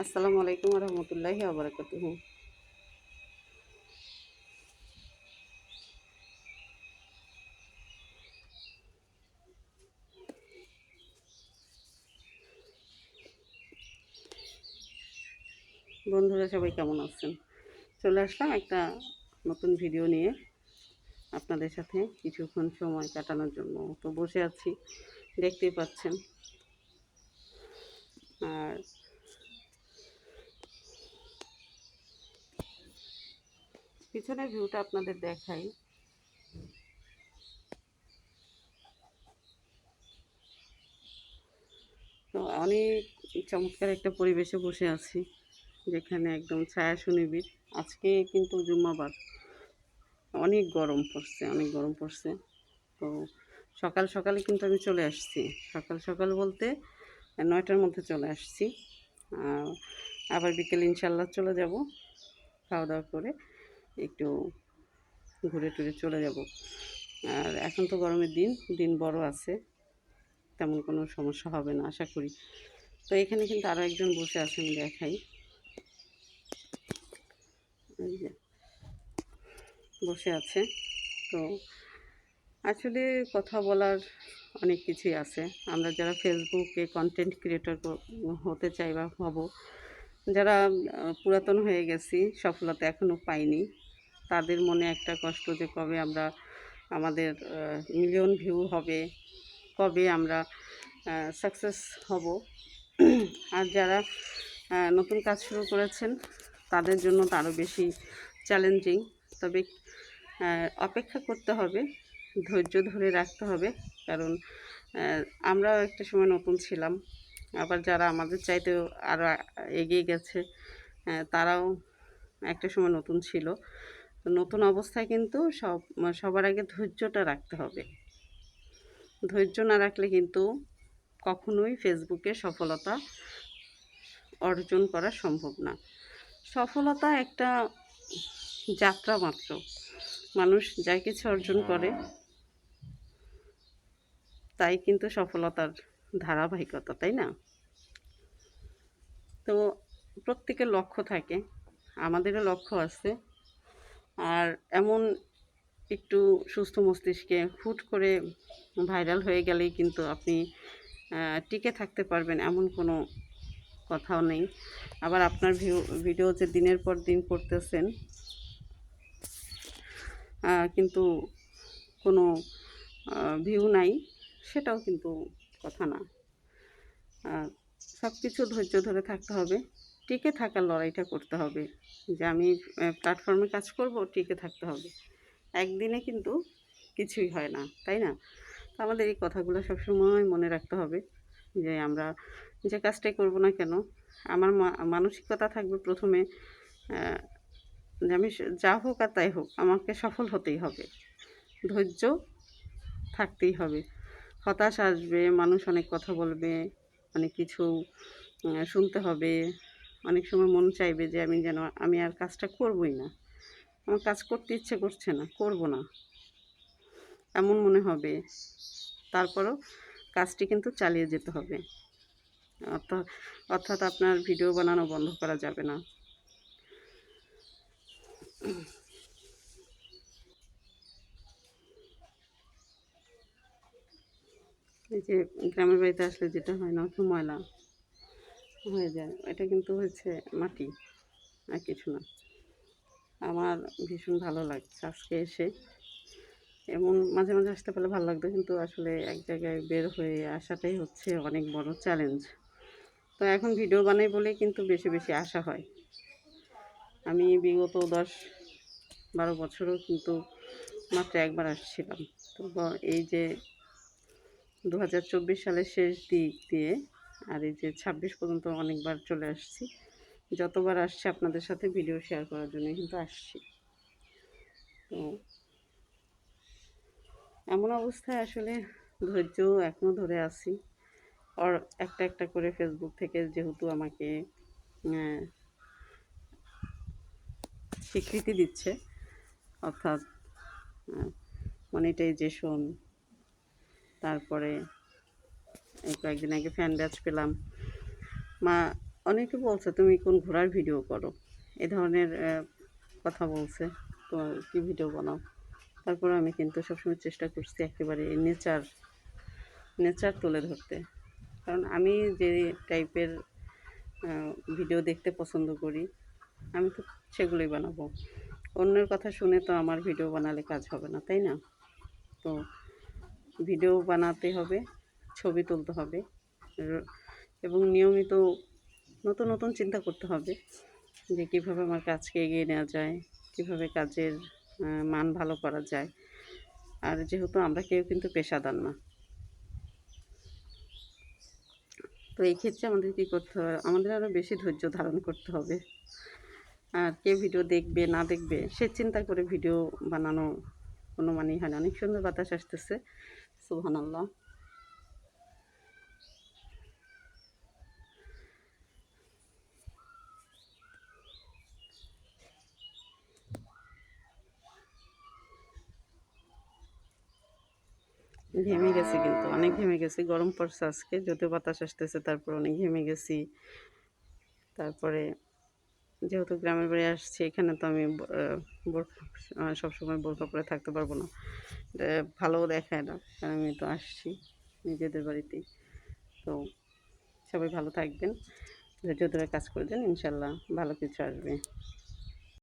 আসসালামু আলাইকুম রহমতুল্লাহি আবরাকাতুহু। বন্ধুরা সবাই কেমন আছেন? চলে আসলাম একটা নতুন ভিডিও নিয়ে আপনাদের সাথে কিছুক্ষণ সময় কাটানোর জন্য। তো বসে আছি, দেখতেই পাচ্ছেন। আর পিছনের ভিউটা আপনাদের দেখাই। তো অনেক চমৎকার একটা পরিবেশে বসে আছি, যেখানে একদম ছায়া সুনিবিড়। আজকে কিন্তু জুম্মাবার, অনেক গরম পড়ছে, অনেক গরম পড়ছে। তো সকাল সকালে কিন্তু আমি চলে আসছি। সকাল সকাল বলতে 9টার মধ্যে চলে আসছি। আবার বিকেলে ইনশাল্লাহ চলে যাব, খাওয়া দাওয়া করে একটু ঘুরে টুরে চলে যাব। আর এখন তো গরমের দিন, দিন বড় আছে, তেমন কোনো সমস্যা হবে না আশা করি। তো এখানে কিন্তু আরও একজন বসে আছেন, দেখাই। এই যে বসে আছে। তো আসলে কথা বলার অনেক কিছুই আছে। আমরা যারা ফেসবুকে কন্টেন্ট ক্রিয়েটর হতে চাই বা হব, যারা পুরাতন হয়ে গেছি, সফলতা এখনও পাইনি, তাদের মনে একটা কষ্ট যে কবে আমরা আমাদের মিলিয়ন ভিউ হবে, কবে আমরা সাকসেস হব। আর যারা নতুন কাজ শুরু করেছেন, তাদের জন্য তো আরও বেশি চ্যালেঞ্জিং। তবে অপেক্ষা করতে হবে, ধৈর্য ধরে রাখতে হবে। কারণ আমরাও একটা সময় নতুন ছিলাম, আবার যারা আমাদের চাইতেও আরও এগিয়ে গেছে, তারাও একটা সময় নতুন ছিল। তো নতুন অবস্থায় কিন্তু সবার আগে ধৈর্যটা রাখতে হবে। ধৈর্য না রাখলে কিন্তু কখনোই ফেসবুকে সফলতা অর্জন করা সম্ভব না। সফলতা একটা যাত্রা মাত্র। মানুষ যা কিছু অর্জন করে তাই কিন্তু সফলতার ধারাবাহিকতা, তাই না? তো প্রত্যেকের লক্ষ্য থাকে, আমাদেরও লক্ষ্য আছে। আর এমন একটু সুস্থ মস্তিষ্কে হুট করে ভাইরাল হয়ে গেলেই কিন্তু আপনি টিকে থাকতে পারবেন এমন কোনো কথাও নেই। আবার আপনার ভিডিও যে দিনের পর দিন করতেছেন, কিন্তু কোনো ভিউ নাই, সেটাও কিন্তু কথা না। সব কিছু ধৈর্য ধরে থাকতে হবে, টিকে থাকার লড়াইটা করতে হবে। যে আমি প্ল্যাটফর্মে কাজ করব, টিকে থাকতে হবে। একদিনে কিন্তু কিছুই হয় না, তাই না? তো আমাদের এই কথাগুলো সবসময় মনে রাখতে হবে, যে আমরা যে কাজটাই করব না কেন, আমার মানসিকতা থাকবে প্রথমে যে আমি যা হোক আর তাই হোক, আমাকে সফল হতেই হবে। ধৈর্য থাকতেই হবে। হতাশ আসবে, মানুষ অনেক কথা বলবে, অনেক কিছু শুনতে হবে। অনেক সময় মন চাইবে যে আমি আর কাজটা করবই না, আমার কাজ করতে ইচ্ছে করছে না, করব না, এমন মনে হবে। তারপরও কাজটি কিন্তু চালিয়ে যেতে হবে। অর্থাৎ আপনার ভিডিও বানানো বন্ধ করা যাবে না। এই যে গ্রামের বাড়িতে আসলে যেটা হয় না, একটু ময়লা হয়ে যায়, এটা কিন্তু হচ্ছে মাটি, আর কিছু না। আমার ভীষণ ভালো লাগছে আজকে এসে। এমন মাঝে মাঝে আসতে পারলে ভালো লাগতো, কিন্তু আসলে এক জায়গায় বের হয়ে আসাটাই হচ্ছে অনেক বড় চ্যালেঞ্জ। তো এখন ভিডিও বানাই বলেই কিন্তু বেশি বেশি আসা হয়। আমি বিগত 10-12 বছরও কিন্তু মাত্র একবার আসছিলাম। তো এই যে 2024 সালের শেষ দিক দিয়ে আর এই যে 26 পর্যন্ত অনেকবার চলে আসছি। যতবার আসছি আপনাদের সাথে ভিডিও শেয়ার করার জন্য কিন্তু আসছি। তো এমন অবস্থায় আসলে ধৈর্য এখনও ধরে আছি। আর একটা একটা করে ফেসবুক থেকে যেহেতু আমাকে স্বীকৃতি দিচ্ছে, অর্থাৎ মনিটাইজেশন, তারপরে এই কয়েকদিন আগে ফ্যান ব্যাচ পেলাম, অনেকে বলছে তুমি কোন ঘোরার ভিডিও করো, এ ধরনের কথা বলছে। তো কি ভিডিও বানাও? তারপর আমি কিন্তু সবসময় চেষ্টা করছি একেবারে নেচার নেচার তুলে ধরতে। কারণ আমি যে টাইপের ভিডিও দেখতে পছন্দ করি, আমি তো সেগুলোই বানাবো। অন্যের কথা শুনে তো আমার ভিডিও বানালে কাজ হবে না, তাই না? তো ভিডিও বানাতে হবে, ছবি তুলতে হবে, র- এবং নিয়মিত নতুন নতুন চিন্তা করতে হবে যে কীভাবে আমার কাজকে এগিয়ে নেওয়া যায়, কীভাবে কাজের মান ভালো করা যায়। আর যেহেতু আমরা কেউ কিন্তু পেশাদার না, তো এই ক্ষেত্রে আমাদের কী করতে হবে, আমাদের আরও বেশি ধৈর্য ধারণ করতে হবে। আর কে ভিডিও দেখবে না দেখবে সে চিন্তা করে ভিডিও বানানো কোনো মানেই হয় না। অনেক সুন্দর বাতাস আসতেছে, সুবহানাল্লাহ। ঘেমে গেছি, কিন্তু অনেক ঘেমে গেছি, গরম পড়ছে আজকে, যদিও বাতাস আসতেছে তারপর অনেক ঘেমে গেছি। তারপরে যেহেতু গ্রামের বাড়ি আসছি, এখানে তো আমি সবসময় বোরকা পরে থাকতে পারবো না, এটা ভালোও দেখায় না, কারণ আমি তো আসছি নিজেদের বাড়িতেই। তো সবাই ভালো থাকবেন, ধৈর্য ধরে কাজ করবেন, ইনশাল্লাহ ভালো কিছু আসবে।